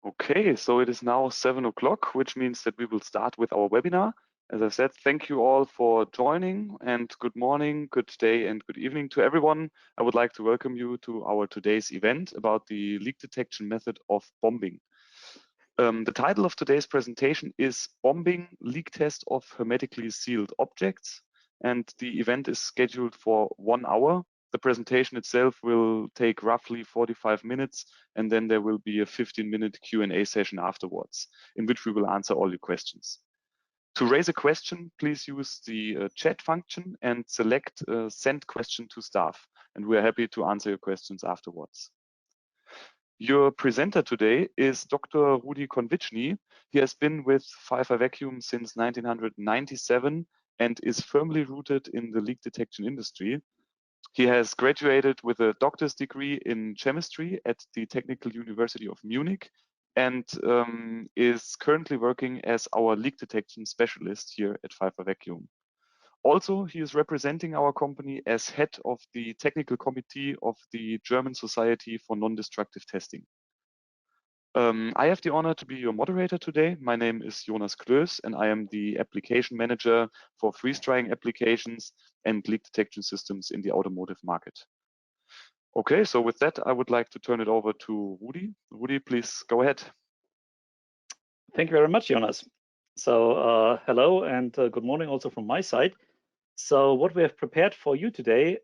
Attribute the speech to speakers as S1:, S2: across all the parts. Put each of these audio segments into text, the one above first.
S1: Okay, so it is now 7 o'clock, which means that we will start with our webinar. As I said, thank you all for joining, and good morning, good day, and good evening to everyone. I would like to welcome you to our today's event about the leak detection method of bombing. The title of today's presentation is Bombing Leak Test of Hermetically Sealed Objects, and the event is scheduled for 1 hour. The presentation itself will take roughly 45 minutes, and then there will be a 15-minute Q&A session afterwards, in which we will answer all your questions. To raise a question, please use the chat function and select Send Question to Staff, and we are happy to answer your questions afterwards. Your presenter today is Dr. Rudi Konvichny. He has been with Pfeiffer Vacuum since 1997 and is firmly rooted in the leak detection industry. He has graduated with a doctor's degree in chemistry at the Technical University of Munich and is currently working as our leak detection specialist here at Pfeiffer Vacuum. Also, he is representing our company as head of the technical committee of the German Society for Non-Destructive Testing. I have the honor to be your moderator today. My name is Jonas Klöß, and I am the application manager for freeze-drying applications and leak detection systems in the automotive market. Okay, so with that, I would like to turn it over to Rudi. Rudi, please go ahead.
S2: Thank you very much, Jonas. So hello and good morning also from my side. So what we have prepared for you today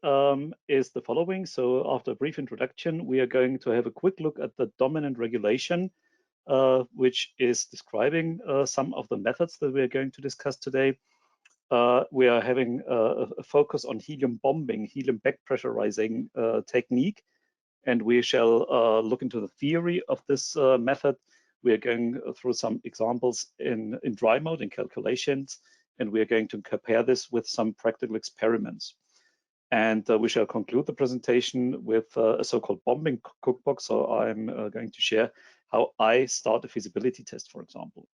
S2: is the following. So after a brief introduction, we are going to have a quick look at the dominant regulation, which is describing some of the methods that we are going to discuss today. We are having a focus on helium bombing, helium back pressurizing technique, and we shall look into the theory of this method. We are going through some examples in dry mode in calculations, and we are going to compare this with some practical experiments. And we shall conclude the presentation with a so-called bombing cookbook. So I'm going to share how I start a feasibility test, for example.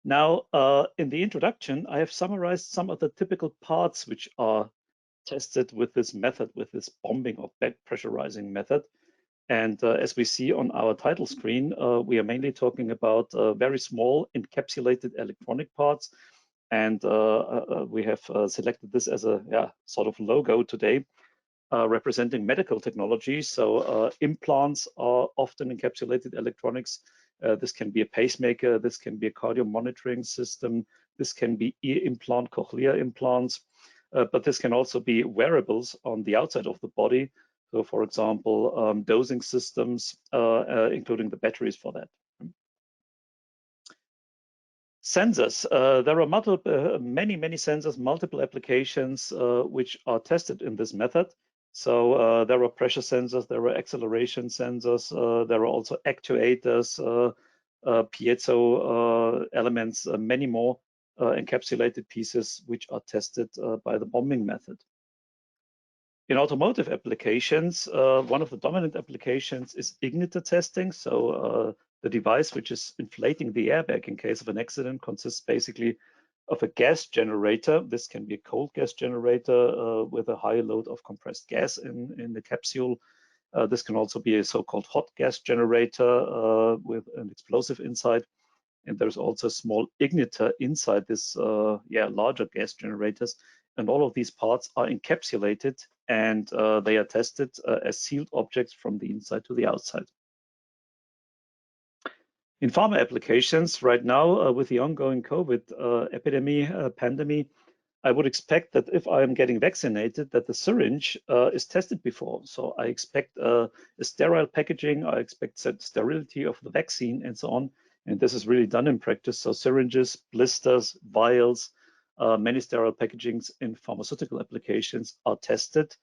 S2: Now, in the introduction, I have summarized some of the typical parts which are tested with this method, with this bombing or back pressurizing method. And as we see on our title screen, we are mainly talking about very small encapsulated electronic parts. And we have selected this as a sort of logo today, representing medical technology. So implants are often encapsulated electronics. This can be a pacemaker, this can be a cardio monitoring system, this can be ear implant, cochlear implants, but this can also be wearables on the outside of the body. So for example, dosing systems, including the batteries for that. Sensors, there are many sensors, multiple applications which are tested in this method. So there are pressure sensors, there are acceleration sensors, there are also actuators, piezo elements, many more encapsulated pieces which are tested by the bombing method. In automotive applications, one of the dominant applications is igniter testing. So the device which is inflating the airbag in case of an accident consists basically of a gas generator. This can be a cold gas generator with a high load of compressed gas in the capsule. This can also be a so-called hot gas generator with an explosive inside. And there's also a small igniter inside this larger gas generators. And all of these parts are encapsulated and they are tested as sealed objects from the inside to the outside. In pharma applications right now, with the ongoing COVID pandemic, I would expect that if I am getting vaccinated, that the syringe is tested before. So I expect a sterile packaging, I expect sterility of the vaccine and so on. And this is really done in practice. So syringes, blisters, vials, many sterile packagings in pharmaceutical applications are tested,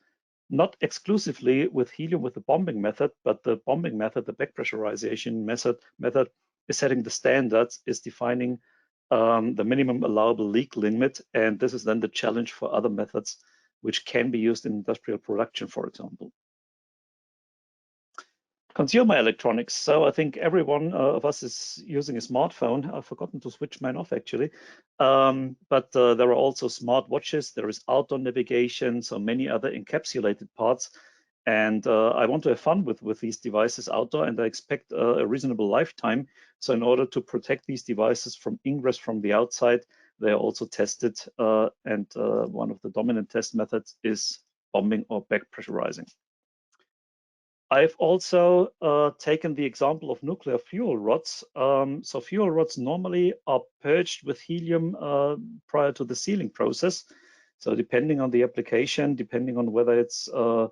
S2: not exclusively with helium with the bombing method, but the bombing method, the back pressurization method is setting the standards, is defining the minimum allowable leak limit. And this is then the challenge for other methods which can be used in industrial production, for example. Consumer electronics. So I think every one of us is using a smartphone. I've forgotten to switch mine off actually. But there are also smart watches. There is outdoor navigation, so many other encapsulated parts. And I want to have fun with these devices outdoor, and I expect a reasonable lifetime. So in order to protect these devices from ingress from the outside, they are also tested. And one of the dominant test methods is bombing or back pressurizing. I've also taken the example of nuclear fuel rods. So fuel rods normally are purged with helium prior to the sealing process. So depending on the application, depending on whether it's a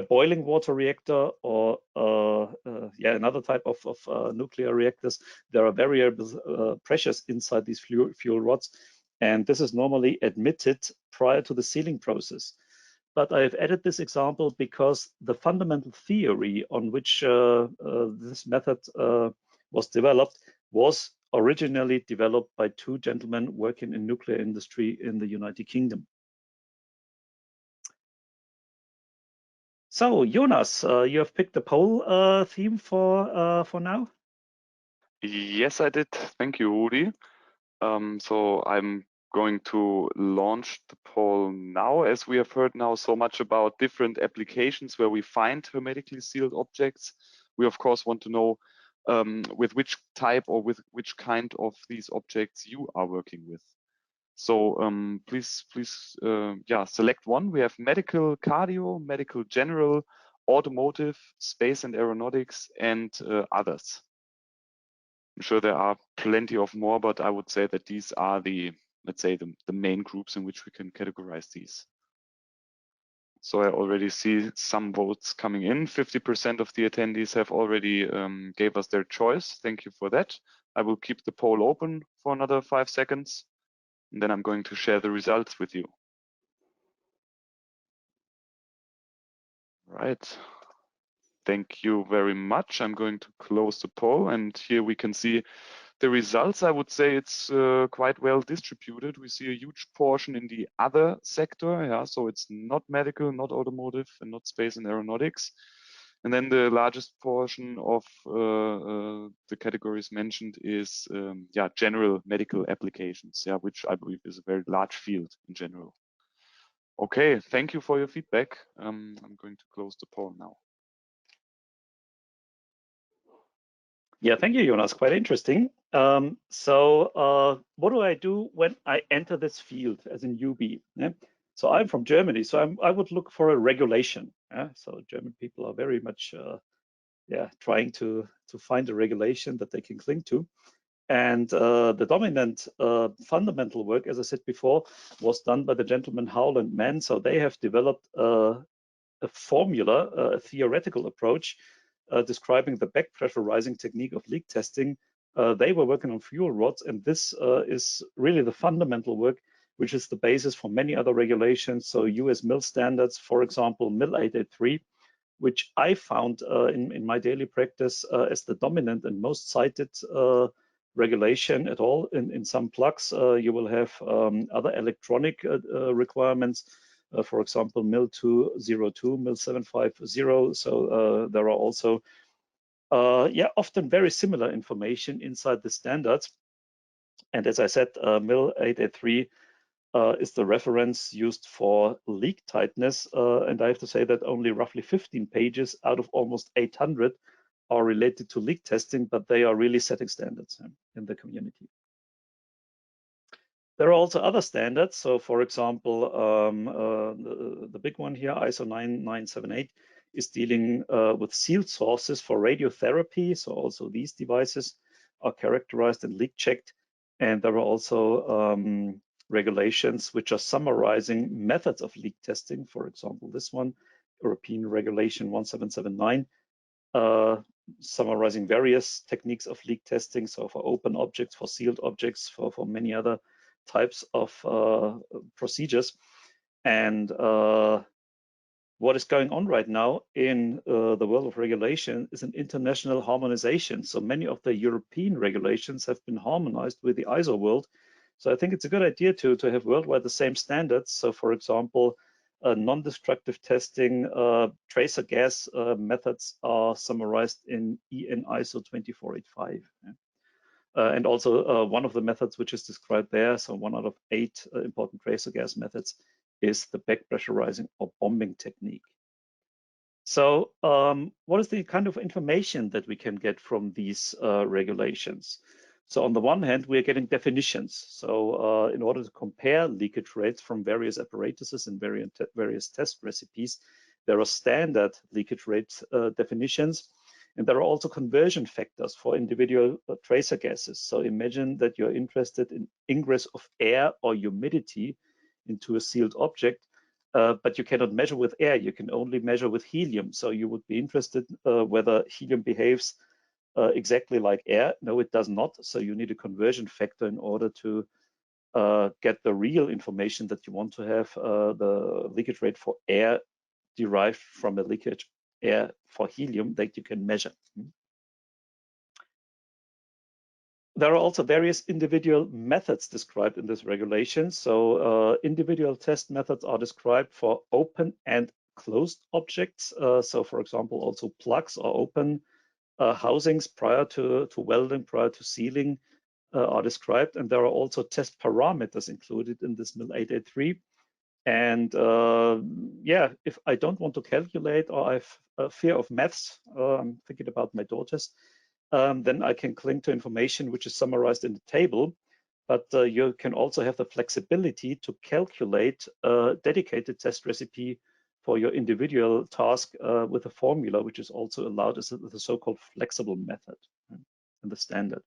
S2: boiling water reactor or another type of nuclear reactors, there are variable pressures inside these fuel rods, and this is normally admitted prior to the sealing process. But I've added this example because the fundamental theory on which this method was developed was originally developed by two gentlemen working in nuclear industry in the United Kingdom. So Jonas, you have picked the poll theme for now.
S1: Yes, I did. Thank you, Rudi. So I'm going to launch the poll now. As we have heard now so much about different applications where we find hermetically sealed objects, we of course want to know with which type or with which kind of these objects you are working with. So please, select one. We have medical cardio, medical general, automotive, space and aeronautics, and others. I'm sure there are plenty of more, but I would say that these are the, let's say, the main groups in which we can categorize these. So I already see some votes coming in. 50% of the attendees have already gave us their choice. Thank you for that. I will keep the poll open for another 5 seconds, and then I'm going to share the results with you. Right. Thank you very much. I'm going to close the poll, and here we can see the results. I would say it's quite well distributed. We see a huge portion in the other sector, yeah, so it's not medical, not automotive, and not space and aeronautics. And then the largest portion of the categories mentioned is general medical applications, yeah, which I believe is a very large field in general. Okay, thank you for your feedback. I'm going to close the poll now.
S2: Yeah, thank you, Jonas. Quite interesting. So what do I do when I enter this field as a newbie? Yeah? So I'm from Germany, so I would look for a regulation. Yeah? So German people are very much trying to find a regulation that they can cling to. And the dominant fundamental work, as I said before, was done by the gentleman Howell and Mann. So they have developed a formula, a theoretical approach describing the back pressurizing technique of leak testing. They were working on fuel rods, and this is really the fundamental work, which is the basis for many other regulations. So US MIL standards, for example, MIL 883, which I found in my daily practice as the dominant and most cited regulation at all. In some plugs, you will have other electronic requirements, for example, MIL 202, MIL 750. So there are also often very similar information inside the standards. And as I said, MIL 883 is the reference used for leak tightness. And I have to say that only roughly 15 pages out of almost 800 are related to leak testing, but they are really setting standards in the community. There are also other standards. So for example, the big one here, ISO 9978, is dealing with sealed sources for radiotherapy. So also these devices are characterized and leak checked. And there are also regulations which are summarizing methods of leak testing. For example, this one, European Regulation 1779, summarizing various techniques of leak testing. So for open objects, for sealed objects, for many other types of procedures. And what is going on right now in the world of regulation is an international harmonization. So many of the European regulations have been harmonized with the ISO world. So I think it's a good idea to have worldwide the same standards. So for example, non-destructive testing, tracer gas methods are summarized in EN ISO 2485. Yeah. And also one of the methods which is described there, so 1 out of 8 important tracer gas methods, is the back pressurizing or bombing technique. So what is the kind of information that we can get from these regulations? So on the one hand, we are getting definitions. So in order to compare leakage rates from various apparatuses and various test recipes, there are standard leakage rate definitions. And there are also conversion factors for individual tracer gases. So imagine that you're interested in ingress of air or humidity into a sealed object, but you cannot measure with air. You can only measure with helium. So you would be interested whether helium behaves exactly like air. No, it does not. So you need a conversion factor in order to get the real information that you want to have, the leakage rate for air derived from a leakage air for helium that you can measure. There are also various individual methods described in this regulation. So individual test methods are described for open and closed objects. So for example, also plugs or open housings prior to welding, prior to sealing are described. And there are also test parameters included in this MIL 883. And yeah, if I don't want to calculate or I have a fear of maths, I'm thinking about my daughters, then I can cling to information which is summarized in the table. But you can also have the flexibility to calculate a dedicated test recipe for your individual task with a formula, which is also allowed as the so-called flexible method in the standard.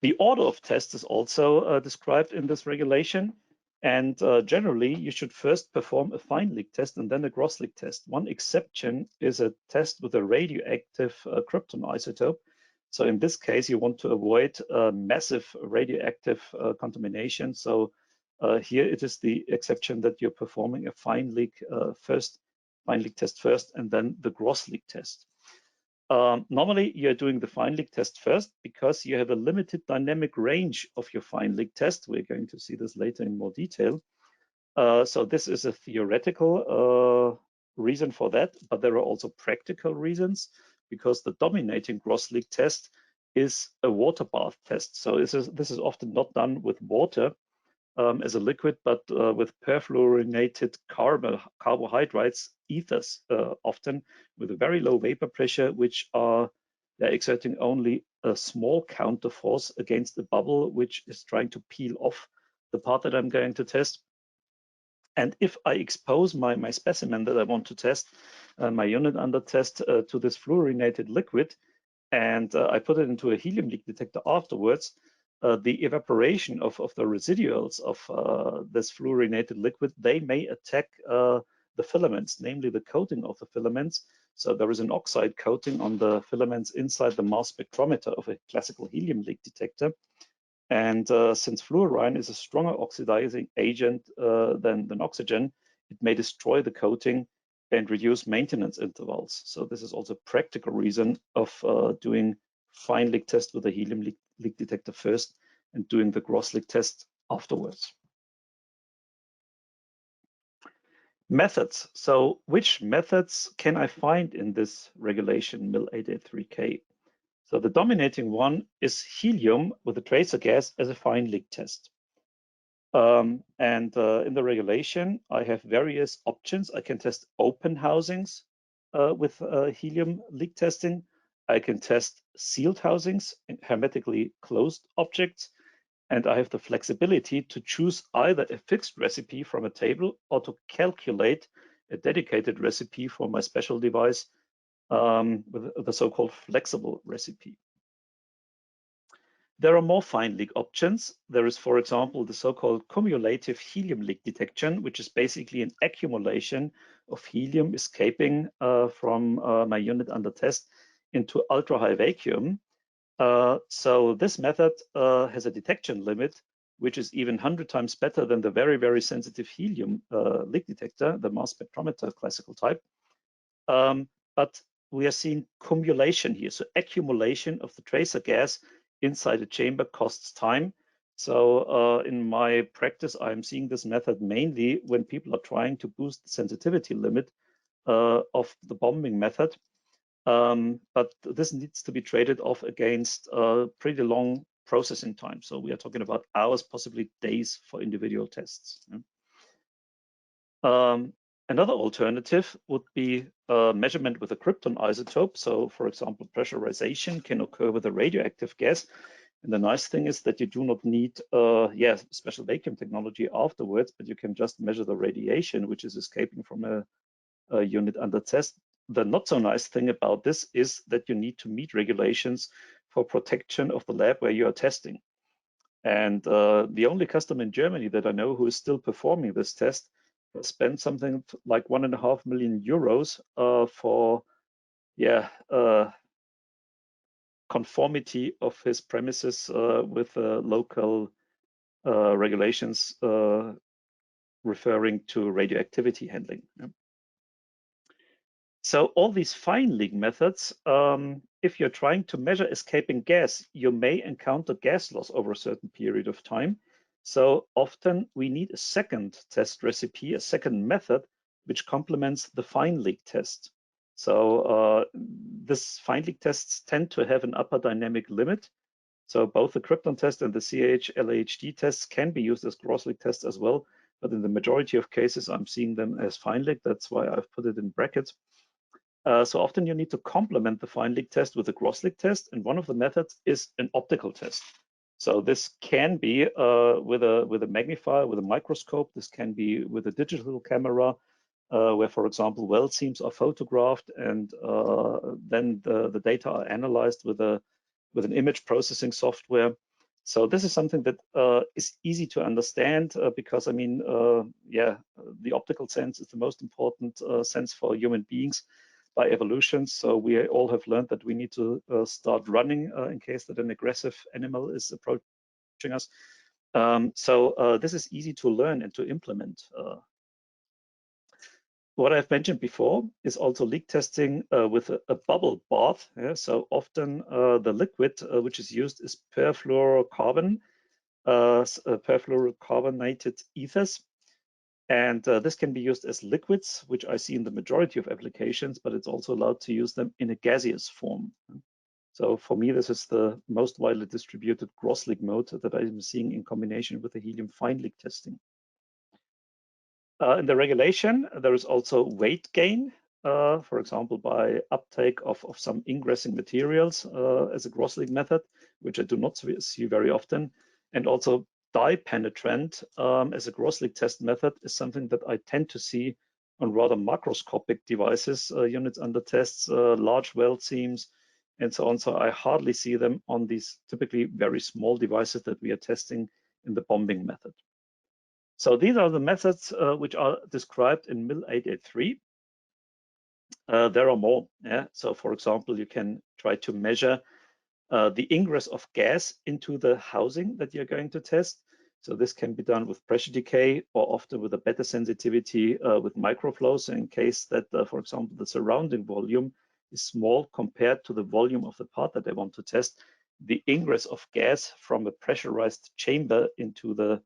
S2: The order of tests is also described in this regulation. And generally, you should first perform a fine leak test and then a gross leak test. One exception is a test with a radioactive krypton isotope. So in this case, you want to avoid massive radioactive contamination. So here it is the exception that you're performing a fine leak test first, and then the gross leak test. Normally, you're doing the fine leak test first because you have a limited dynamic range of your fine leak test. We're going to see this later in more detail. So this is a theoretical reason for that, but there are also practical reasons because the dominating gross leak test is a water bath test. So this is often not done with water as a liquid, but with perfluorinated carbohydrates, ethers, often with a very low vapor pressure, which are exerting only a small counter force against the bubble, which is trying to peel off the part that I'm going to test. And if I expose my specimen that I want to test, my unit under test to this fluorinated liquid, and I put it into a helium leak detector afterwards, the evaporation of the residuals of this fluorinated liquid, they may attack the filaments, namely the coating of the filaments. So there is an oxide coating on the filaments inside the mass spectrometer of a classical helium leak detector. And since fluorine is a stronger oxidizing agent than oxygen, it may destroy the coating and reduce maintenance intervals. So this is also a practical reason of doing fine leak test with a helium leak detector first and doing the gross leak test afterwards. Methods. So which methods can I find in this regulation MIL 883K? So the dominating one is helium with a tracer gas as a fine leak test. In the regulation, I have various options. I can test open housings with helium leak testing. I can test sealed housings in hermetically closed objects. And I have the flexibility to choose either a fixed recipe from a table or to calculate a dedicated recipe for my special device with the so-called flexible recipe. There are more fine leak options. There is, for example, the so-called cumulative helium leak detection, which is basically an accumulation of helium escaping from my unit under test into ultra-high vacuum. So this method has a detection limit, which is even 100 times better than the very, very sensitive helium leak detector, the mass spectrometer classical type. But we are seeing cumulation here, so accumulation of the tracer gas inside a chamber costs time. So in my practice, I'm seeing this method mainly when people are trying to boost the sensitivity limit of the bombing method. But this needs to be traded off against pretty long processing time. So we are talking about hours, possibly days for individual tests. Another alternative would be measurement with a krypton isotope. So, for example, pressurization can occur with a radioactive gas. And the nice thing is that you do not need special vacuum technology afterwards, but you can just measure the radiation which is escaping from a unit under test. The not so nice thing about this is that you need to meet regulations for protection of the lab where you are testing. And the only customer in Germany that I know who is still performing this test spent something like 1.5 million euros for conformity of his premises with local regulations referring to radioactivity handling. Yeah. So all these fine leak methods, if you're trying to measure escaping gas, you may encounter gas loss over a certain period of time. So often we need a second test recipe, a second method, which complements the fine leak test. So this fine leak tests tend to have an upper dynamic limit. So both the krypton test and the CH-LAHD tests can be used as gross leak tests as well. But in the majority of cases, I'm seeing them as fine leak. That's why I've put it in brackets. So often you need to complement the fine leak test with a gross leak test, and one of the methods is an optical test. So this can be with a magnifier, with a microscope. This can be with a digital camera, where, for example, weld seams are photographed, and then the data are analyzed with an image processing software. So this is something that is easy to understand because, I mean, the optical sense is the most important sense for human beings by evolution. So we all have learned that we need to start running in case that an aggressive animal is approaching us. So this is easy to learn and to implement. What I've mentioned before is also leak testing with a bubble bath. Yeah? So often the liquid which is used is perfluorocarbon, perfluorocarbonated ethers. And this can be used as liquids, which I see in the majority of applications, but it's also allowed to use them in a gaseous form. So for me, this is the most widely distributed gross leak mode that I'm seeing in combination with the helium fine leak testing. In the regulation, there is also weight gain, for example, by uptake of some ingressing materials as a gross leak method, which I do not see very often. And also dye penetrant as a gross leak test method is something that I tend to see on rather macroscopic devices, units under tests, large weld seams, and so on. So I hardly see them on these typically very small devices that we are testing in the bombing method. So these are the methods which are described in MIL 883. There are more. Yeah? So for example, you can try to measure the ingress of gas into the housing that you're going to test. So this can be done with pressure decay or often with a better sensitivity with microflow. So in case that, for example, the surrounding volume is small compared to the volume of the part that they want to test, the ingress of gas from a pressurized chamber into the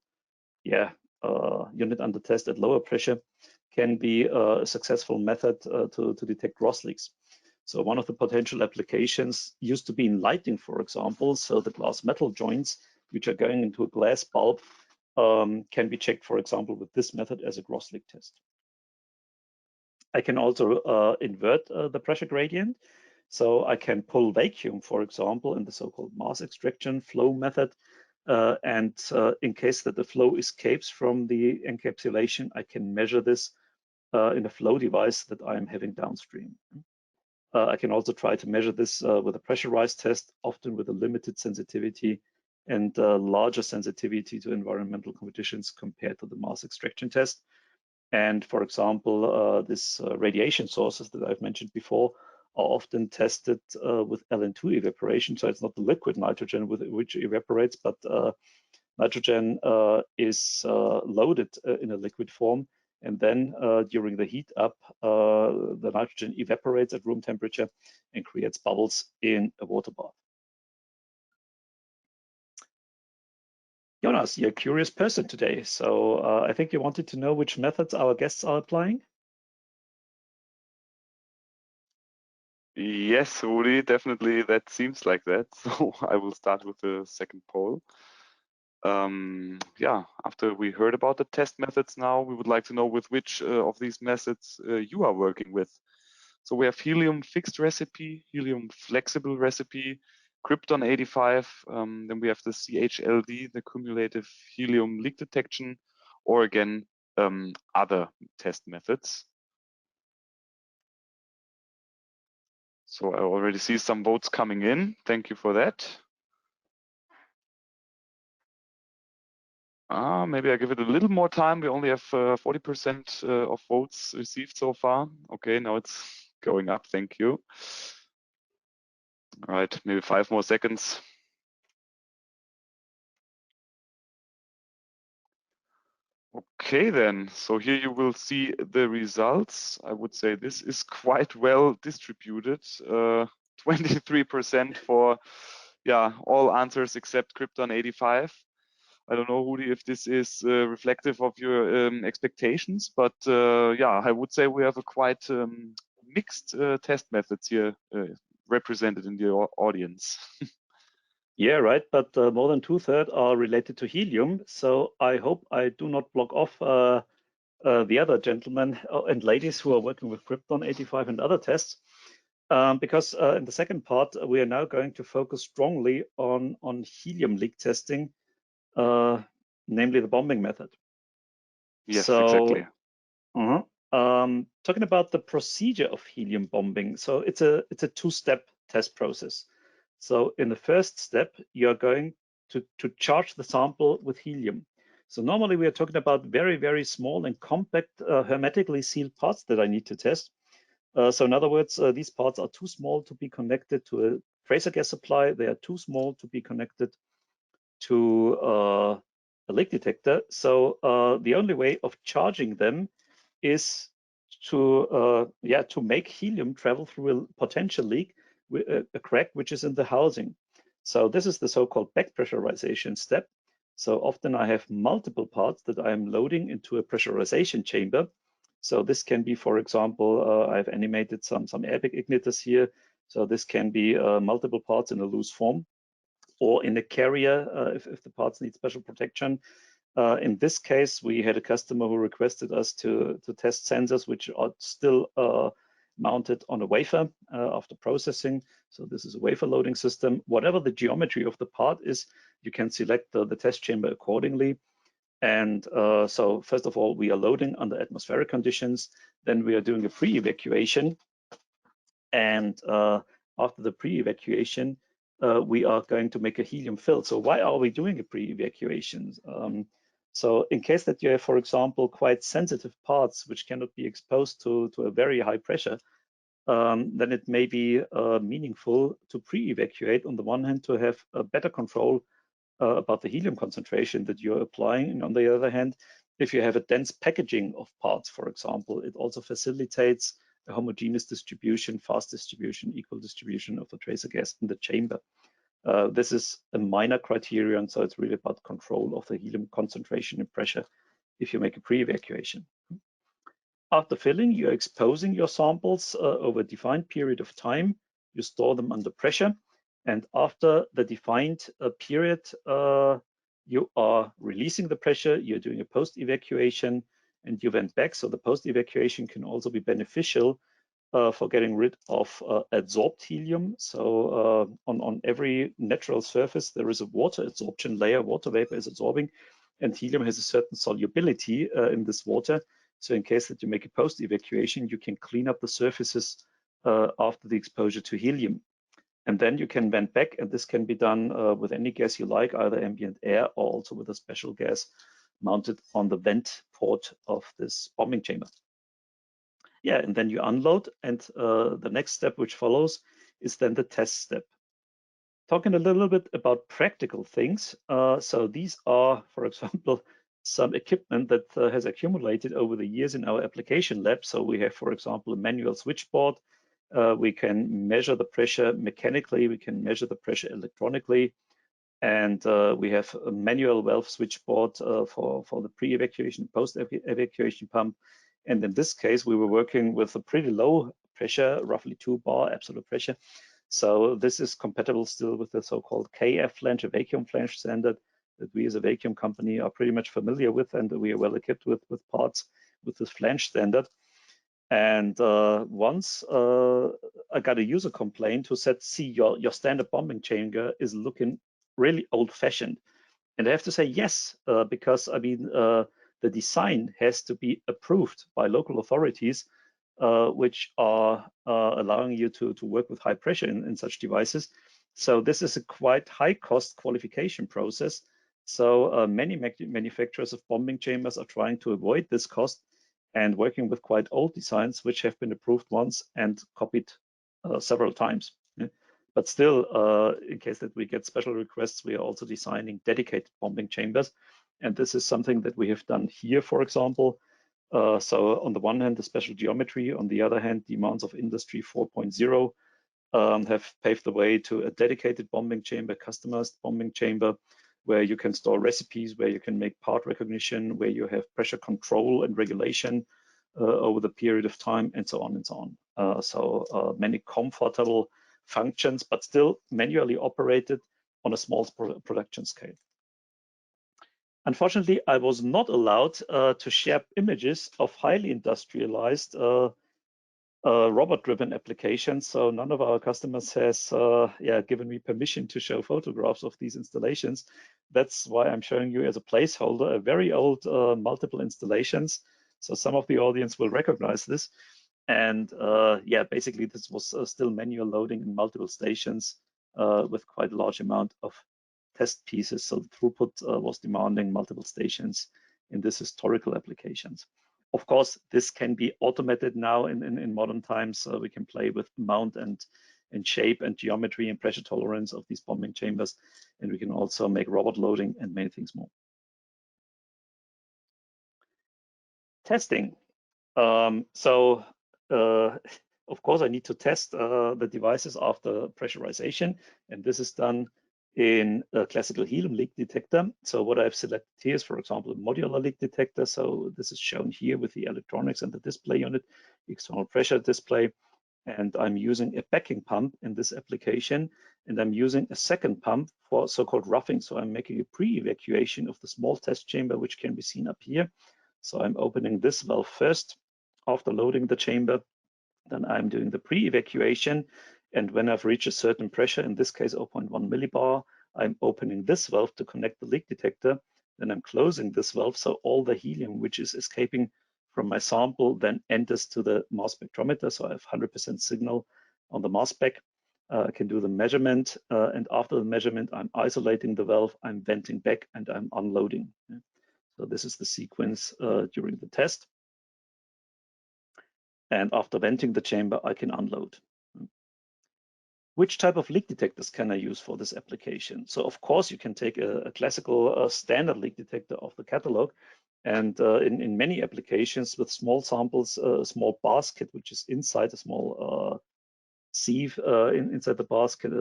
S2: unit under test at lower pressure can be a successful method to detect gross leaks. So one of the potential applications used to be in lighting, for example. So the glass metal joints, which are going into a glass bulb, can be checked, for example, with this method as a gross leak test. I can also invert the pressure gradient. So I can pull vacuum, for example, in the so-called mass extraction flow method. And in case that the flow escapes from the encapsulation, I can measure this in a flow device that I am having downstream. I can also try to measure this with a pressurized test, often with a limited sensitivity and larger sensitivity to environmental conditions compared to the mass extraction test. And for example, this radiation sources that I've mentioned before are often tested with LN2 evaporation. So it's not the liquid nitrogen with which evaporates, but nitrogen is loaded in a liquid form. And then during the heat up, the nitrogen evaporates at room temperature and creates bubbles in a water bath. Jonas, you're a curious person today. So I think you wanted to know which methods our guests are applying.
S1: Yes, Rudi, definitely that seems like that. So I will start with the second poll. yeah, after we heard about the test methods now, we would like to know with which of these methods you are working with. So we have helium fixed recipe, helium flexible recipe, krypton 85, then we have the CHLD, the cumulative helium leak detection, or again, other test methods. So I already see some votes coming in. Thank you for that. Maybe I give it a little more time. We only have 40% of votes received so far. Okay, now it's going up. Thank you. All right, maybe 5 more seconds. Okay then, so here you will see the results. I would say this is quite well distributed. 23% for all answers except krypton 85. I don't know, Rudi, if this is reflective of your expectations, but yeah, I would say we have a quite mixed test methods here represented in the audience.
S2: Yeah, right. But more than 2/3 are related to helium. So I hope I do not block off the other gentlemen and ladies who are working with krypton 85 and other tests. Because in the second part, we are now going to focus strongly on helium leak testing, namely the bombing method.
S1: Yes,
S2: so,
S1: exactly.
S2: Talking about the procedure of helium bombing. So it's a two-step test process. So in the first step, you're going to charge the sample with helium. So normally we are talking about very, very small and compact hermetically sealed parts that I need to test. So in other words, these parts are too small to be connected to a tracer gas supply. They are too small to be connected to a leak detector. So the only way of charging them is to make helium travel through a potential leak, a crack which is in the housing. So this is the so-called back pressurization step. So often I have multiple parts that I am loading into a pressurization chamber. So this can be, for example, I've animated some airbag igniters here. So this can be multiple parts in a loose form, or in a carrier if the parts need special protection. In this case, we had a customer who requested us to test sensors which are still mounted on a wafer after processing. So this is a wafer loading system. Whatever the geometry of the part is, you can select the test chamber accordingly. And so first of all, we are loading under atmospheric conditions. Then we are doing a pre-evacuation. And after the pre-evacuation, we are going to make a helium fill. So why are we doing a pre-evacuation? So in case that you have, for example, quite sensitive parts which cannot be exposed to a very high pressure, then it may be meaningful to pre-evacuate, on the one hand, to have a better control about the helium concentration that you're applying. And on the other hand, if you have a dense packaging of parts, for example, it also facilitates a homogeneous distribution, fast distribution, equal distribution of the tracer gas in the chamber. This is a minor criterion, so it's really about control of the helium concentration and pressure if you make a pre-evacuation. After filling, you're exposing your samples over a defined period of time. You store them under pressure. And after the defined period, you are releasing the pressure, you're doing a post-evacuation, and you went back. So the post-evacuation can also be beneficial for getting rid of adsorbed helium. So on every natural surface, there is a water adsorption layer. Water vapor is absorbing, and helium has a certain solubility in this water. So in case that you make a post-evacuation, you can clean up the surfaces after the exposure to helium. And then you can vent back, and this can be done with any gas you like, either ambient air or also with a special gas mounted on the vent port of this bombing chamber. Yeah, and then you unload, and the next step which follows is then the test step. Talking a little bit about practical things. So these are, for example, some equipment that has accumulated over the years in our application lab. So we have, for example, a manual switchboard. We can measure the pressure mechanically. We can measure the pressure electronically. And we have a manual valve switchboard for the pre-evacuation, post-evacuation pump. And in this case, we were working with a pretty low pressure, roughly 2 bar absolute pressure. So this is compatible still with the so-called KF flange, a vacuum flange standard. that we as a vacuum company are pretty much familiar with, and we are well equipped with parts with this flange standard. And once I got a user complaint who said, see, your standard bombing chamber is looking really old-fashioned. And I have to say yes, because I mean, the design has to be approved by local authorities, which are allowing you to work with high pressure in such devices. So this is a quite high cost qualification process. So many manufacturers of bombing chambers are trying to avoid this cost and working with quite old designs, which have been approved once and copied several times. Yeah. But still, in case that we get special requests, we are also designing dedicated bombing chambers. And this is something that we have done here, for example. So on the one hand, the special geometry, on the other hand, demands of Industry 4.0 have paved the way to a dedicated bombing chamber, customized bombing chamber, where you can store recipes, where you can make part recognition, where you have pressure control and regulation over the period of time, and so on and so on. So many comfortable functions, but still manually operated on a small production scale. Unfortunately, I was not allowed to share images of highly industrialized robot-driven applications. So none of our customers has given me permission to show photographs of these installations. That's why I'm showing you as a placeholder a very old multiple installations. So some of the audience will recognize this. And basically this was still manual loading in multiple stations with quite a large amount of test pieces. So the throughput was demanding multiple stations in this historical applications. Of course, this can be automated now in modern times. We can play with mount and shape and geometry and pressure tolerance of these bombing chambers. And we can also make robot loading and many things more. Testing. Of course, I need to test the devices after pressurization. And this is done in a classical helium leak detector. So what I've selected here is, for example, a modular leak detector. So this is shown here with the electronics and the display unit, external pressure display. And I'm using a backing pump in this application. And I'm using a second pump for so-called roughing. So I'm making a pre-evacuation of the small test chamber, which can be seen up here. So I'm opening this valve first after loading the chamber. Then I'm doing the pre-evacuation. And when I've reached a certain pressure, in this case 0.1 millibar, I'm opening this valve to connect the leak detector. Then I'm closing this valve, so all the helium which is escaping from my sample then enters to the mass spectrometer. So I have 100% signal on the mass spec. I can do the measurement, and after the measurement, I'm isolating the valve, I'm venting back, and I'm unloading. So this is the sequence during the test. And after venting the chamber, I can unload. Which type of leak detectors can I use for this application? So of course, you can take a classical standard leak detector off the catalog. And in many applications with small samples, a small basket, which is inside a small sieve inside the basket,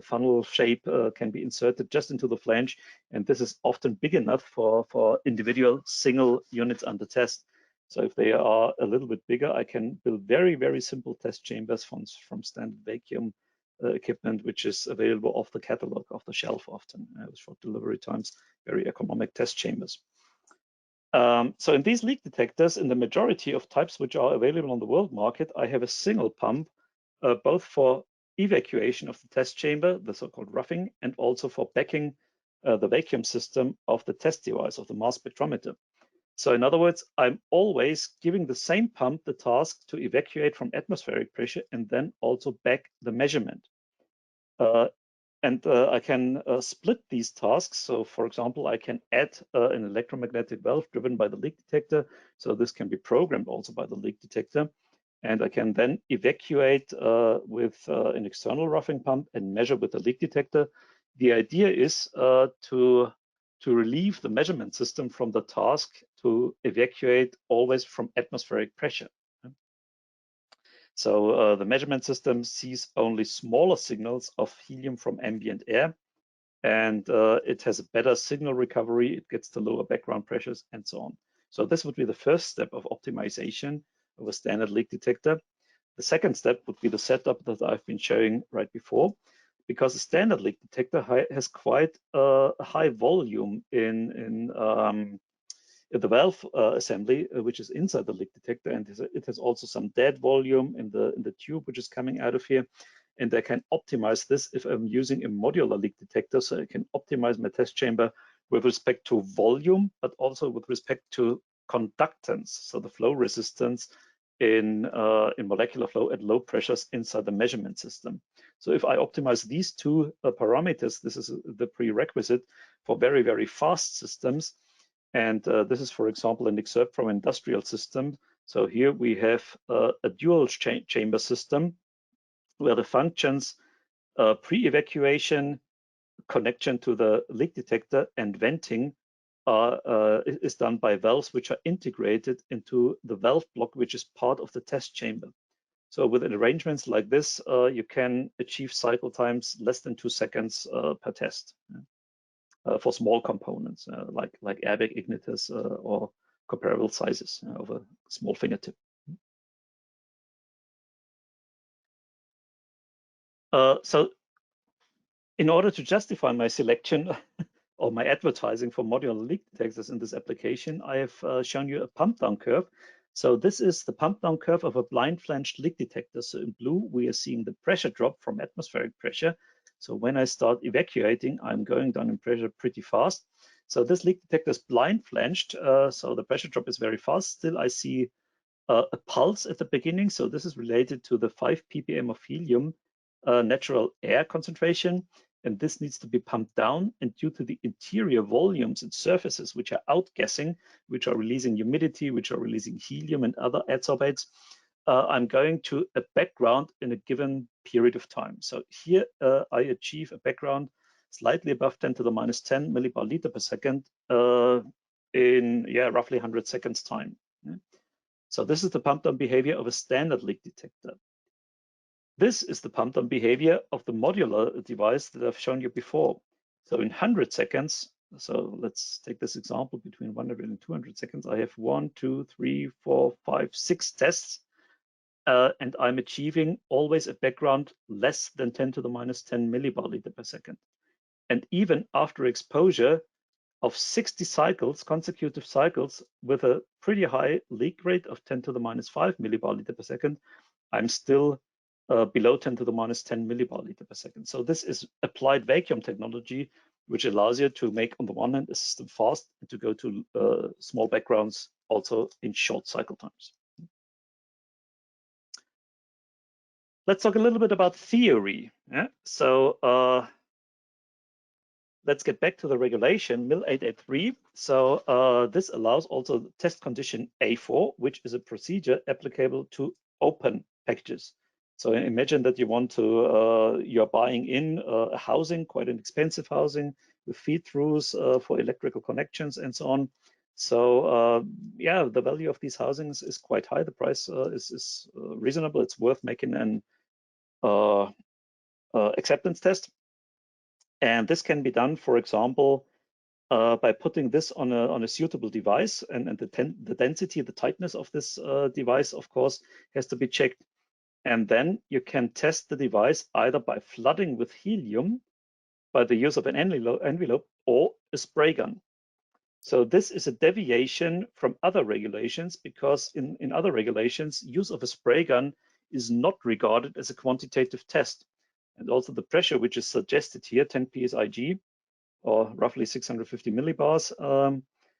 S2: funnel shape can be inserted just into the flange. And this is often big enough for individual single units under test. So if they are a little bit bigger, I can build very, very simple test chambers from standard vacuum equipment, which is available off the catalog, off the shelf often, with short delivery times, very economic test chambers. So in these leak detectors, in the majority of types which are available on the world market, I have a single pump, both for evacuation of the test chamber, the so-called roughing, and also for backing the vacuum system of the test device, of the mass spectrometer. So in other words, I'm always giving the same pump the task to evacuate from atmospheric pressure and then also back the measurement. I can split these tasks. So for example, I can add an electromagnetic valve driven by the leak detector. So this can be programmed also by the leak detector. And I can then evacuate with an external roughing pump and measure with the leak detector. The idea is to relieve the measurement system from the task to evacuate always from atmospheric pressure. So the measurement system sees only smaller signals of helium from ambient air, and it has a better signal recovery. It gets to lower background pressures and so on. So this would be the first step of optimization of a standard leak detector. The second step would be the setup that I've been showing right before. because a standard leak detector has quite a high volume in the valve assembly, which is inside the leak detector, and it has also some dead volume in the tube which is coming out of here. And I can optimize this if I'm using a modular leak detector, so I can optimize my test chamber with respect to volume, but also with respect to conductance, so the flow resistance in molecular flow at low pressures inside the measurement system. So if I optimize these two parameters, this is the prerequisite for very, very fast systems. And this is, for example, an excerpt from industrial system. So here we have a dual chamber system where the functions pre-evacuation, connection to the leak detector, and venting is done by valves which are integrated into the valve block, which is part of the test chamber. So with arrangements like this, you can achieve cycle times less than 2 seconds per test for small components like airbag igniters or comparable sizes of a small fingertip. So in order to justify my selection or my advertising for modular leak detectors in this application, I have shown you a pump down curve. So this is the pump down curve of a blind flanged leak detector. So in blue, we are seeing the pressure drop from atmospheric pressure. So when I start evacuating, I'm going down in pressure pretty fast. So this leak detector is blind flanged, so the pressure drop is very fast. Still, I see a pulse at the beginning. So this is related to the 5 ppm of helium natural air concentration. And this needs to be pumped down. And due to the interior volumes and surfaces which are outgassing, which are releasing humidity, which are releasing helium and other adsorbates, I'm going to a background in a given period of time. So here I achieve a background slightly above 10 to the minus 10 millibar liter per second in roughly 100 seconds time. So this is the pump down behavior of a standard leak detector. This is the pump down behavior of the modular device that I've shown you before. So in 100 seconds, so let's take this example between 100 and 200 seconds, I have 1, 2, 3, 4, 5, 6 tests, and I'm achieving always a background less than 10 to the minus 10 millibar liter per second. And even after exposure of 60 cycles, consecutive cycles, with a pretty high leak rate of 10 to the minus 5 millibar liter per second, I'm still below 10 to the minus 10 millibar liter per second. So this is applied vacuum technology, which allows you to make, on the one hand, a system fast and to go to small backgrounds also in short cycle times. Let's talk a little bit about theory. So let's get back to the regulation, MIL 883. So this allows also test condition A4, which is a procedure applicable to open packages. So imagine that you want to, you're buying in a housing, quite an expensive housing with feed-throughs for electrical connections and so on. So yeah, the value of these housings is quite high. The price is reasonable. It's worth making an acceptance test. And this can be done, for example, by putting this on a suitable device, and the density, the tightness of this device, of course, has to be checked. And then you can test the device either by flooding with helium by the use of an envelope or a spray gun. So this is a deviation from other regulations, because in other regulations, use of a spray gun is not regarded as a quantitative test. And also the pressure, which is suggested here, 10 psig, or roughly 650 millibars.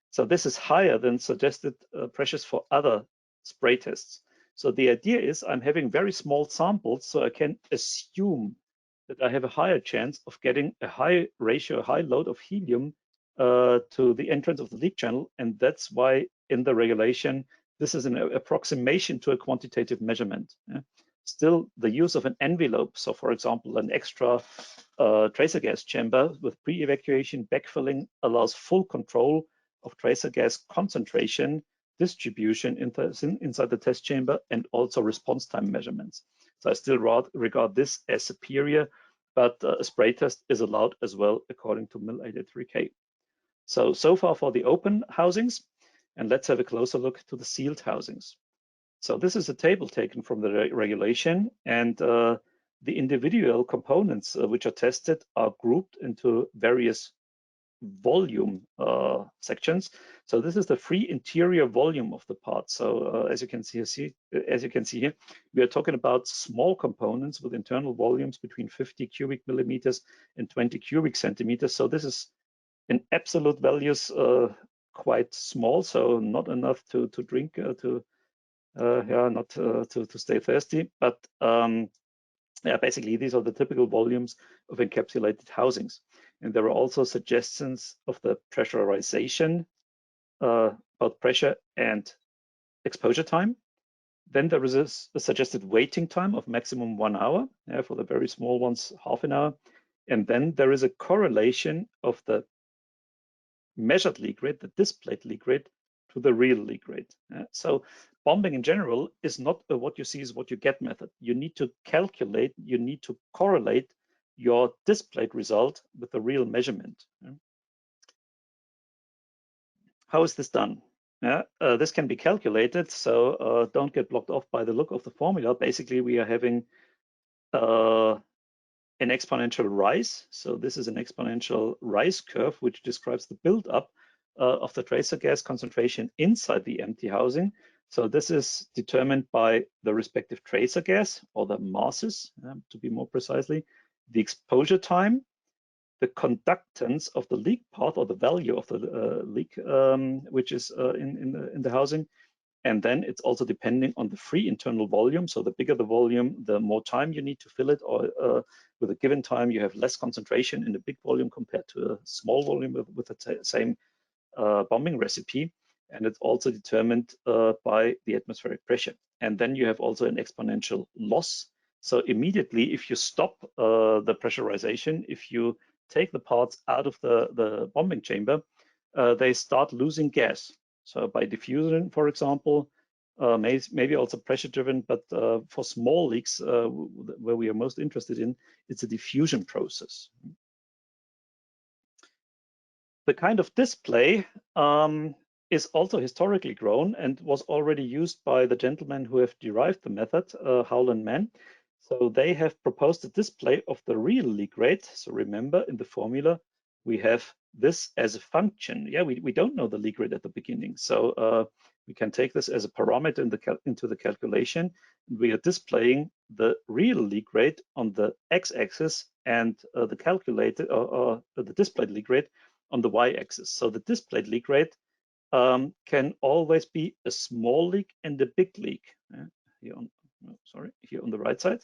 S2: So this is higher than suggested pressures for other spray tests. So the idea is I'm having very small samples, so I can assume that I have a higher chance of getting a high ratio, a high load of helium to the entrance of the leak channel. And that's why in the regulation, this is an approximation to a quantitative measurement. Still, the use of an envelope, so for example, an extra tracer gas chamber with pre-evacuation backfilling, allows full control of tracer gas concentration, distribution inside the test chamber, and also response time measurements. So I still regard this as superior, but a spray test is allowed as well according to MIL 883K. So far for the open housings, and let's have a closer look to the sealed housings. So this is a table taken from the regulation, and the individual components which are tested are grouped into various volume sections. So this is the free interior volume of the part. So as you can see here, we are talking about small components with internal volumes between 50 cubic millimeters and 20 cubic centimeters. So this is in absolute values quite small, so not enough to drink not to stay thirsty, but yeah, basically these are the typical volumes of encapsulated housings. And there are also suggestions of the pressurization, both pressure and exposure time. Then there is a suggested waiting time of maximum 1 hour, for the very small ones, half an hour. And then there is a correlation of the measured leak rate, the displayed leak rate, to the real leak rate. So bombing in general is not a what you see is what you get method. You need to calculate, you need to correlate your displayed result with the real measurement. How is this done? This can be calculated, so don't get blocked off by the look of the formula. Basically, we are having an exponential rise. So this is an exponential rise curve, which describes the buildup of the tracer gas concentration inside the empty housing. So this is determined by the respective tracer gas, or the masses, to be more precisely, the exposure time, the conductance of the leak path, or the value of the leak, which is in the housing. And then it's also depending on the free internal volume. So the bigger the volume, the more time you need to fill it, or with a given time, you have less concentration in a big volume compared to a small volume with the same bombing recipe. And it's also determined by the atmospheric pressure. And then you have also an exponential loss. So immediately, if you stop the pressurization, if you take the parts out of the bombing chamber, they start losing gas. So by diffusion, for example, maybe also pressure driven, but for small leaks, where we are most interested in, it's a diffusion process. The kind of display is also historically grown and was already used by the gentlemen who have derived the method, Howell and Mann. So they have proposed a display of the real leak rate. So remember, in the formula, we have this as a function. Yeah, we don't know the leak rate at the beginning. So we can take this as a parameter into the calculation. We are displaying the real leak rate on the x-axis and the calculated or the displayed leak rate on the y-axis. So the displayed leak rate can always be a small leak and a big leak. Here on, here on the right side.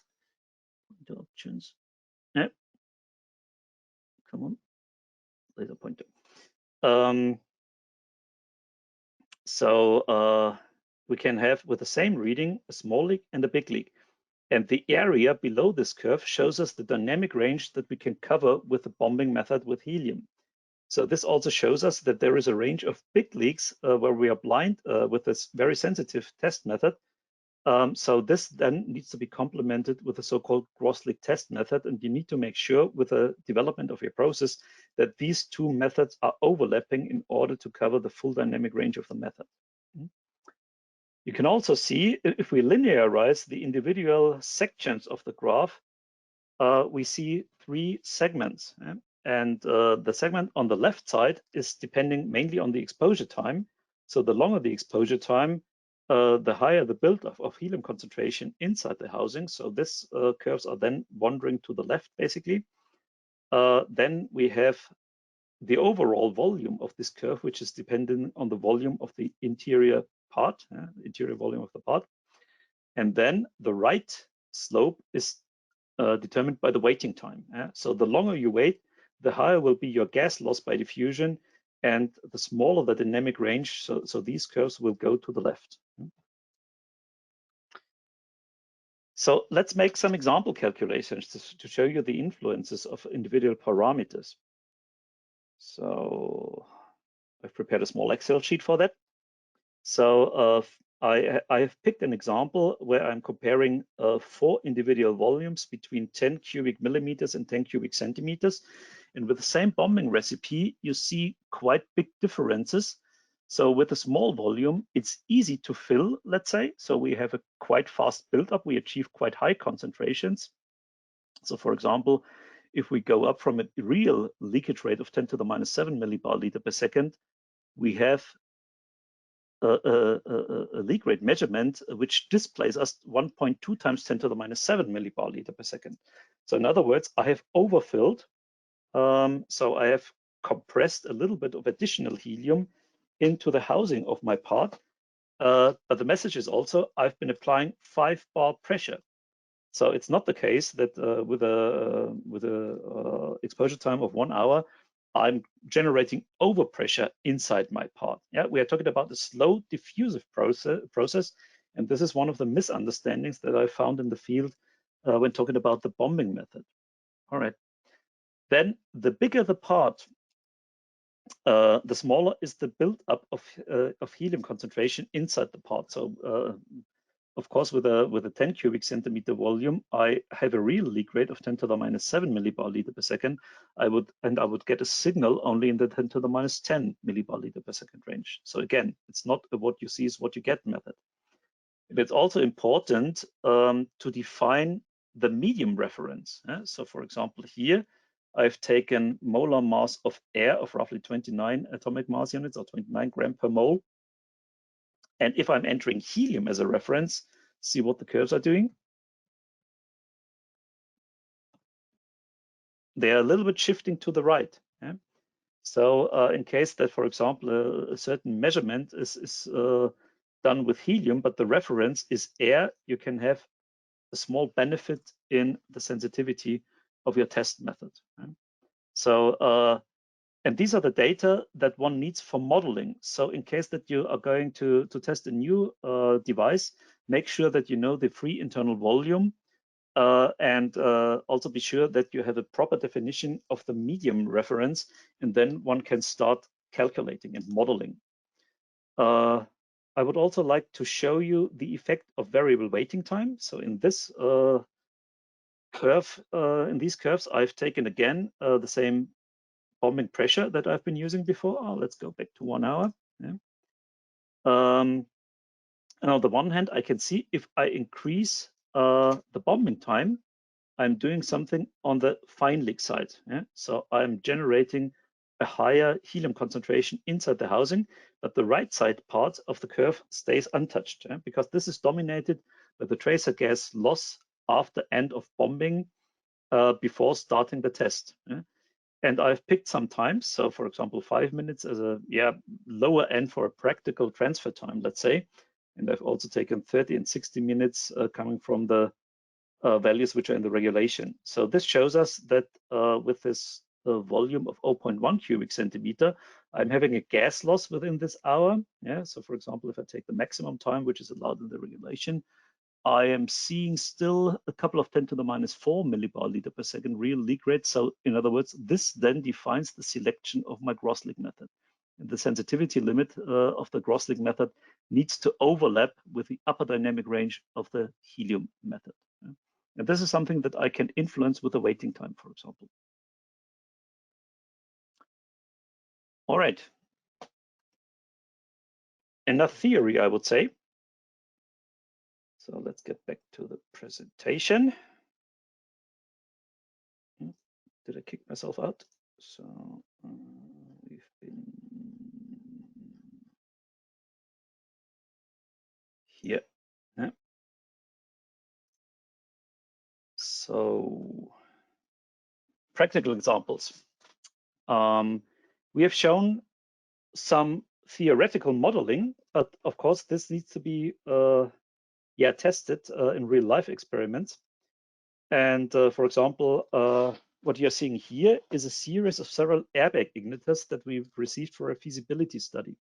S2: The options. Yeah. Come on, laser pointer. So we can have, with the same reading, a small leak and a big leak. And the area below this curve shows us the dynamic range that we can cover with the bombing method with helium. So this also shows us that there is a range of big leaks where we are blind with this very sensitive test method. So this then needs to be complemented with a so-called gross leak test method. And you need to make sure with the development of your process that these two methods are overlapping in order to cover the full dynamic range of the method. You can also see, if we linearize the individual sections of the graph, we see 3 segments. And the segment on the left side is depending mainly on the exposure time. So the longer the exposure time, the higher the buildup of helium concentration inside the housing. So this curves are then wandering to the left, basically. Then we have the overall volume of this curve, which is dependent on the volume of the interior part, interior volume of the part. And then the right slope is determined by the waiting time. So the longer you wait, the higher will be your gas loss by diffusion, and the smaller the dynamic range. So these curves will go to the left. So let's make some example calculations to show you the influences of individual parameters. So I've prepared a small Excel sheet for that. So I have picked an example where I'm comparing 4 individual volumes between 10 cubic millimeters and 10 cubic centimeters. And with the same bombing recipe, you see quite big differences. So with a small volume, it's easy to fill, let's say. So we have a quite fast buildup. We achieve quite high concentrations. So for example, if we go up from a real leakage rate of 10 to the minus 7 millibar liter per second, we have a leak rate measurement which displays us 1.2 times 10 to the minus 7 millibar liter per second. So in other words, I have overfilled. So I have compressed a little bit of additional helium into the housing of my part. But the message is also I've been applying 5 bar pressure. So it's not the case that with a exposure time of 1 hour, I'm generating overpressure inside my part. Yeah, we are talking about a slow diffusive process, and this is one of the misunderstandings that I found in the field when talking about the bombing method. All right. Then the bigger the part, the smaller is the buildup of helium concentration inside the part. So of course, with a 10 cubic centimeter volume, I have a real leak rate of 10 to the minus 7 millibar liter per second. I would get a signal only in the 10 to the minus 10 millibar liter per second range. So again, it's not a what you see is what you get method. And it's also important to define the medium reference. So for example, here I've taken molar mass of air of roughly 29 atomic mass units or 29 gram per mole. And if I'm entering helium as a reference, see what the curves are doing. They are a little bit shifting to the right. Yeah? So in case that, for example, a certain measurement is done with helium, but the reference is air, you can have a small benefit in the sensitivity of your test method. Yeah? So, and these are the data that one needs for modeling. So in case that you are going to test a new device, make sure that you know the free internal volume and also be sure that you have a proper definition of the medium reference, and then one can start calculating and modeling. I would also like to show you the effect of variable waiting time. So in this curve, in these curves, I've taken again the same bombing pressure that I've been using before. Oh, let's go back to 1 hour. Yeah. And on the one hand, I can see if I increase the bombing time, I'm doing something on the fine leak side. Yeah? So I'm generating a higher helium concentration inside the housing, but the right side part of the curve stays untouched because this is dominated by the tracer gas loss after end of bombing before starting the test. Yeah? And I've picked some times. So for example, 5 minutes as a lower end for a practical transfer time, let's say. And I've also taken 30 and 60 minutes coming from the values which are in the regulation. So this shows us that with this volume of 0.1 cubic centimeter, I'm having a gas loss within this hour. Yeah. So for example, if I take the maximum time, which is allowed in the regulation, I am seeing still a couple of 10 to the minus 4 millibar liter per second real leak rate. So in other words, this then defines the selection of my gross leak method. And the sensitivity limit of the gross leak method needs to overlap with the upper dynamic range of the helium method. And this is something that I can influence with the waiting time, for example. All right. Enough theory, I would say. So let's get back to the presentation. Did I kick myself out? So we've been here. Yeah. So practical examples. We have shown some theoretical modeling, but of course this needs to be tested in real life experiments. And for example, what you're seeing here is a series of several airbag igniters that we've received for a feasibility study.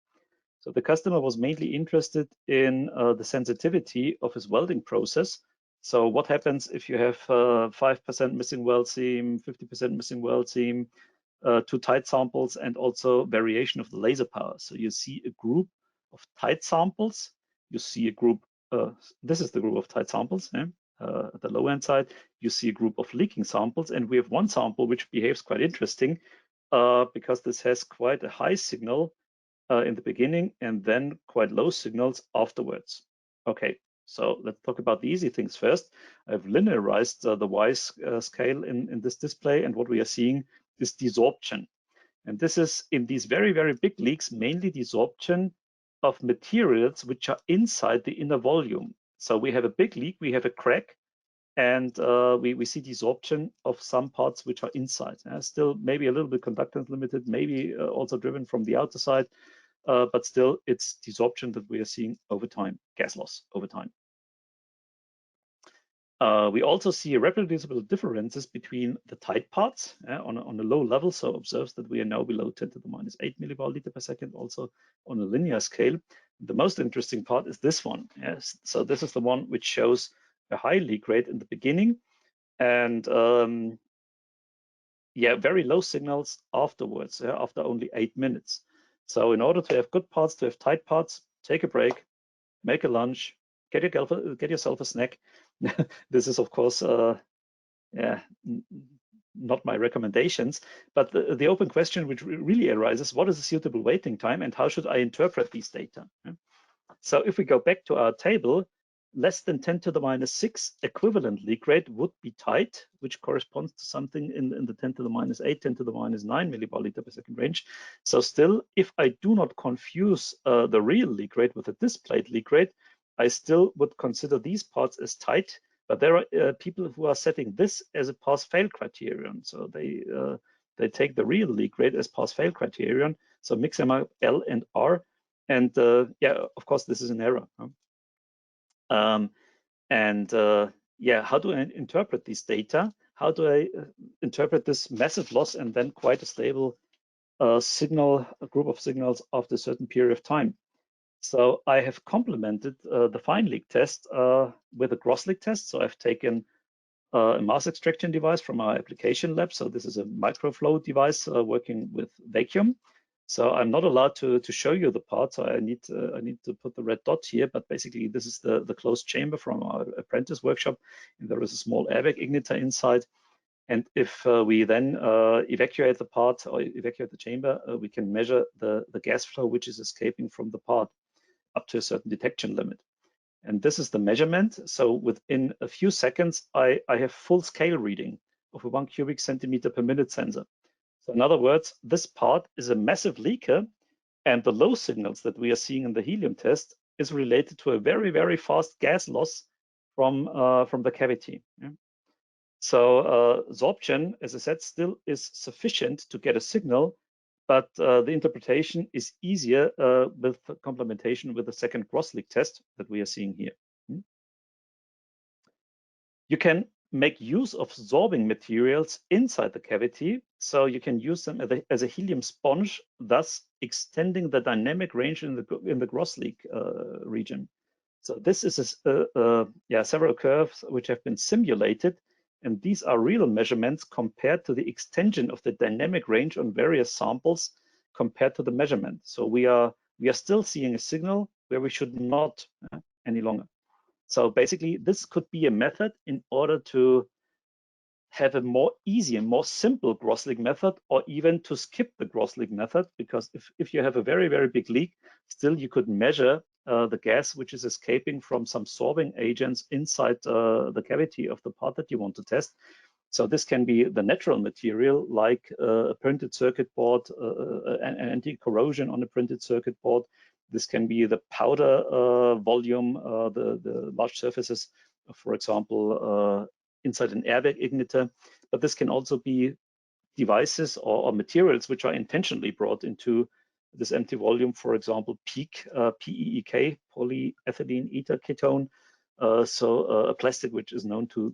S2: So the customer was mainly interested in the sensitivity of his welding process. So what happens if you have 5% missing weld seam, 50% missing weld seam, 2 tight samples, and also variation of the laser power. So you see a group of tight samples. You see a group, this is the group of tight samples. At the low end side, you see a group of leaking samples. And we have one sample which behaves quite interesting because this has quite a high signal in the beginning and then quite low signals afterwards. Okay, So let's talk about the easy things first. I've linearized the Y scale in this display, and what we are seeing is desorption. And this is in these very, very big leaks, mainly desorption of materials which are inside the inner volume. So we have a big leak, we have a crack, and we see desorption of some parts which are inside. Still maybe a little bit conductance limited, maybe also driven from the outer side, but still it's desorption that we are seeing over time, gas loss over time. We also see reproducible differences between the tight parts on a low level. So observes that we are now below 10 to the minus 8 millibar liter per second, also on a linear scale. The most interesting part is this one. Yes. So this is the one which shows a high leak rate in the beginning and very low signals afterwards, after only 8 minutes. So in order to have good parts, to have tight parts, take a break, make a lunch, get yourself a snack. This is, of course, not my recommendations, but the open question which really arises, what is a suitable waiting time and how should I interpret these data? So if we go back to our table, less than 10 to the minus 6 equivalent leak rate would be tight, which corresponds to something in the 10 to the minus 8, 10 to the minus 9 millibar liter per second range. So still, if I do not confuse the real leak rate with the displayed leak rate, I still would consider these parts as tight, but there are people who are setting this as a pass-fail criterion. So they take the real leak rate as pass-fail criterion, so mix them up L and R, and of course, this is an error. How do I interpret these data? How do I interpret this massive loss and then quite a stable signal, a group of signals after a certain period of time? So I have complemented the fine leak test with a gross leak test. So I've taken a mass extraction device from our application lab. So this is a microflow device working with vacuum. So I'm not allowed to show you the part. So I need to put the red dot here. But basically, this is the closed chamber from our apprentice workshop. And there is a small airbag igniter inside. And if we then evacuate the part or evacuate the chamber, we can measure the gas flow which is escaping from the part up to a certain detection limit. And this is the measurement. So within a few seconds, I have full scale reading of a 1 cubic centimeter per minute sensor. So in other words, this part is a massive leaker, and the low signals that we are seeing in the helium test is related to a very, very fast gas loss from the cavity. Yeah? So sorption, as I said, still is sufficient to get a signal, but the interpretation is easier with complementation with the second cross leak test that we are seeing here. You can make use of sorbing materials inside the cavity, so you can use them as a helium sponge, thus extending the dynamic range in the gross leak region. So this is several curves which have been simulated, and these are real measurements compared to the extension of the dynamic range on various samples compared to the measurement. So we are still seeing a signal where we should not any longer. So basically, this could be a method in order to have a more easy and more simple gross leak method, or even to skip the gross leak method, because if you have a very, very big leak, still you could measure the gas which is escaping from some sorbing agents inside the cavity of the part that you want to test. So this can be the natural material, like a printed circuit board, an anti-corrosion on a printed circuit board. This can be the powder volume, the large surfaces, for example, inside an airbag igniter. But this can also be devices or materials which are intentionally brought into this empty volume, for example, PEEK, PEEK, polyethylene ether ketone. A plastic which is known to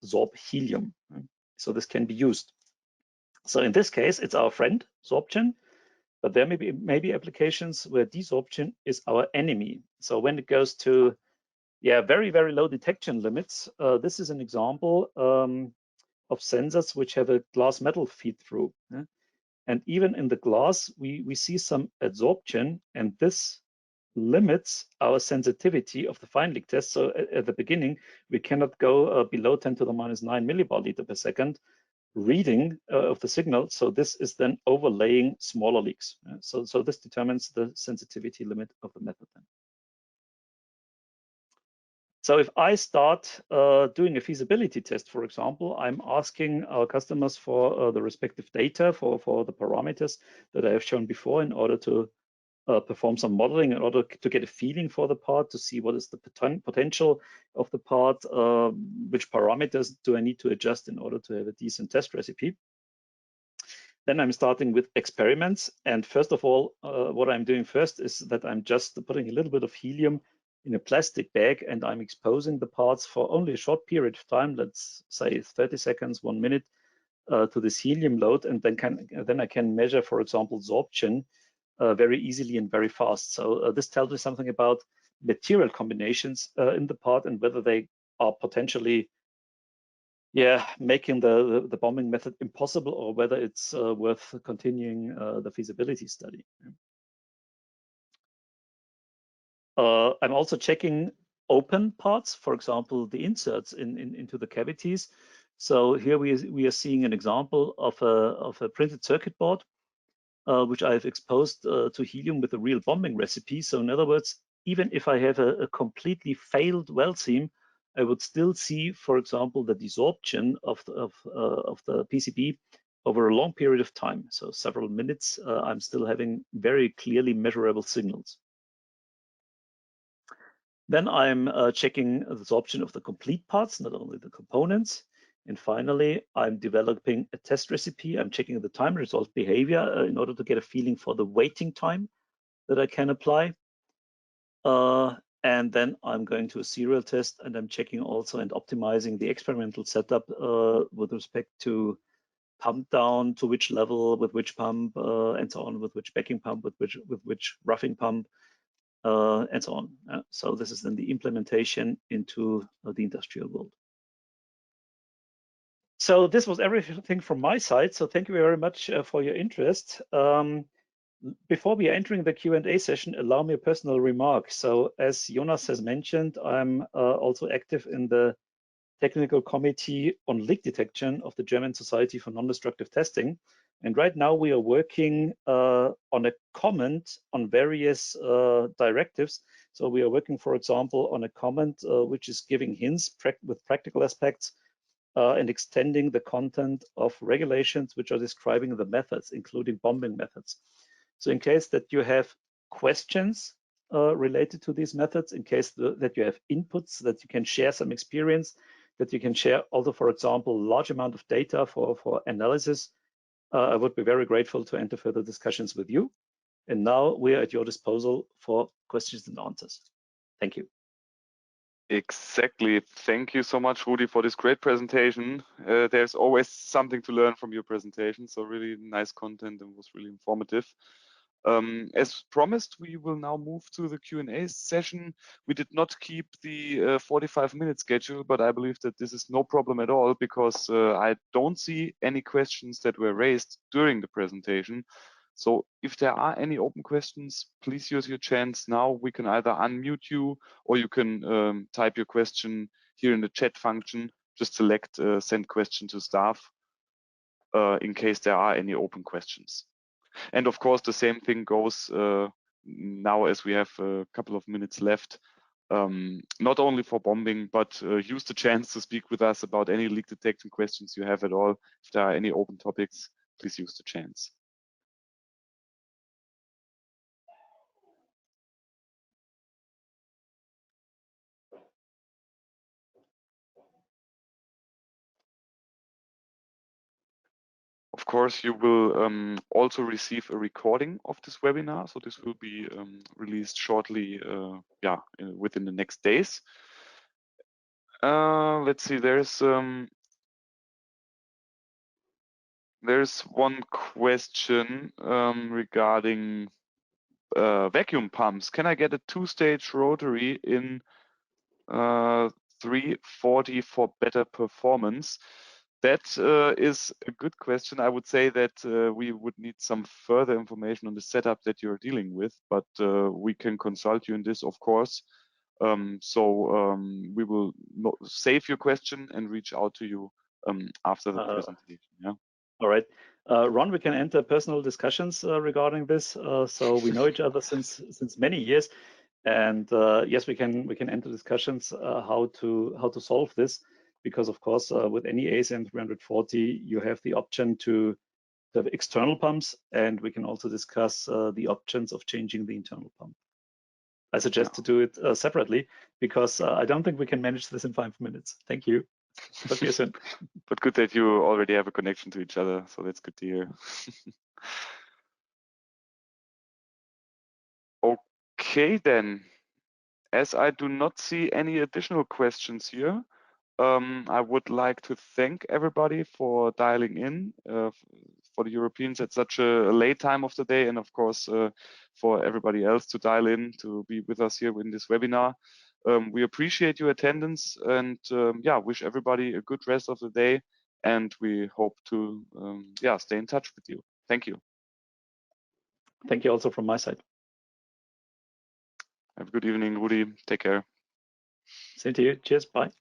S2: sorb helium. So this can be used. So in this case, it's our friend, sorption, but there may be applications where desorption is our enemy. So when it goes to very, very low detection limits, this is an example of sensors which have a glass metal feed through. And even in the glass, we see some adsorption, and this limits our sensitivity of the fine leak test. So at the beginning, we cannot go below 10 to the minus 9 millibar liter per second reading of the signal. So this is then overlaying smaller leaks. So this determines the sensitivity limit of the method then. So if I start doing a feasibility test, for example, I'm asking our customers for the respective data for the parameters that I have shown before in order to perform some modeling, in order to get a feeling for the part, to see what is the potential of the part, which parameters do I need to adjust in order to have a decent test recipe. Then I'm starting with experiments. And first of all, what I'm doing first is that I'm just putting a little bit of helium in a plastic bag, and I'm exposing the parts for only a short period of time, let's say 30 seconds, 1 minute, to this helium load. And then I can measure, for example, absorption very easily and very fast. So this tells me something about material combinations in the part and whether they are potentially making the bombing method impossible, or whether it's worth continuing the feasibility study. I'm also checking open parts, for example, the inserts into the cavities. So here we are seeing an example of a printed circuit board, which I've exposed to helium with a real bombing recipe. So in other words, even if I have a completely failed weld seam, I would still see, for example, the desorption of the PCB over a long period of time. So several minutes, I'm still having very clearly measurable signals. Then I'm checking the absorption of the complete parts, not only the components. And finally, I'm developing a test recipe. I'm checking the time result behavior in order to get a feeling for the waiting time that I can apply. And then I'm going to a serial test, and I'm checking also and optimizing the experimental setup with respect to pump down, to which level, with which pump, and so on, with which backing pump, with which roughing pump, and so on. So this is then the implementation into the industrial world. So this was everything from my side. So thank you very much for your interest. Before we are entering the Q&A session, allow me a personal remark. So as Jonas has mentioned, I'm also active in the technical committee on leak detection of the German Society for Non-Destructive Testing. And right now we are working on a comment on various directives. So we are working, for example, on a comment which is giving hints with practical aspects and extending the content of regulations which are describing the methods, including bombing methods. So in case that you have questions related to these methods, in case that you have inputs, that you can share some experience, that you can share also, for example, large amount of data for analysis, I would be very grateful to enter further discussions with you. And now we are at your disposal for questions and answers. Thank you.
S1: Exactly. Thank you so much, Rudi, for this great presentation. There's always something to learn from your presentation. So really nice content and was really informative. As promised, we will now move to the Q&A session. We did not keep the 45-minute schedule, but I believe that this is no problem at all, because I don't see any questions that were raised during the presentation. So if there are any open questions, please use your chance now. We can either unmute you, or you can type your question here in the chat function. Just select send question to staff in case there are any open questions. And of course, the same thing goes now, as we have a couple of minutes left, not only for bombing, but use the chance to speak with us about any leak detection questions you have at all. If there are any open topics, please use the chance. Of course, you will also receive a recording of this webinar. So this will be released shortly, within the next days. Let's see, there's one question regarding vacuum pumps. Can I get a 2-stage rotary in 340 for better performance? That is a good question. I would say that we would need some further information on the setup that you're dealing with, but we can consult you in this, of course. We will save your question and reach out to you after the presentation. Yeah.
S2: All right. Ron, we can enter personal discussions regarding this. So we know each other since many years. And yes, we can enter discussions how to solve this, because of course with any ASM 340 you have the option to have external pumps, and we can also discuss the options of changing the internal pump. I suggest to do it separately, because I don't think we can manage this in 5 minutes. Thank you. Talk to you soon.
S1: But good that you already have a connection to each other, so that's good to hear. Okay then, as I do not see any additional questions here, I would like to thank everybody for dialing in, for the Europeans at such a late time of the day, and of course for everybody else to dial in to be with us here in this webinar. We appreciate your attendance, and yeah, wish everybody a good rest of the day, and we hope to yeah, stay in touch with you. Thank you.
S2: Thank you also from my side.
S1: Have a good evening, Rudi. Take care.
S2: Same to you. Cheers. Bye.